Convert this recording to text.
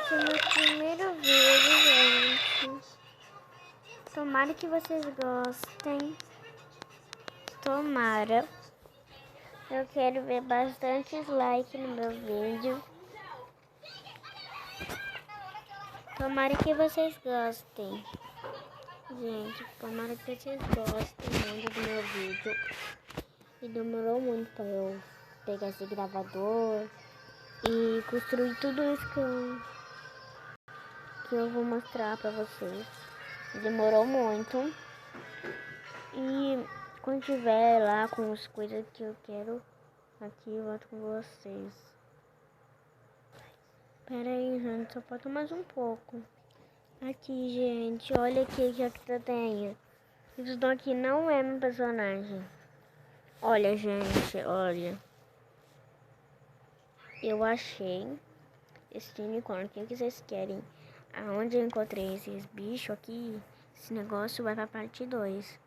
esse é meu primeiro vídeo, gente. Tomara que vocês gostem. Tomara. Eu quero ver bastante like no meu vídeo. Tomara que vocês gostem. Gente, tomara que vocês gostem muito do meu vídeo. E demorou muito para eu pegar esse gravador e construir tudo isso que eu vou mostrar para vocês. Demorou muito. E quando tiver lá com as coisas que eu quero, aqui eu volto com vocês. Pera aí, gente, só falta mais um pouco. Aqui, gente, olha aqui o que eu tenho. Isso daqui não é meu personagem. Olha, gente, olha. Eu achei esse unicórnio. O que vocês querem? Aonde eu encontrei esses bichos aqui, esse negócio vai pra parte 2.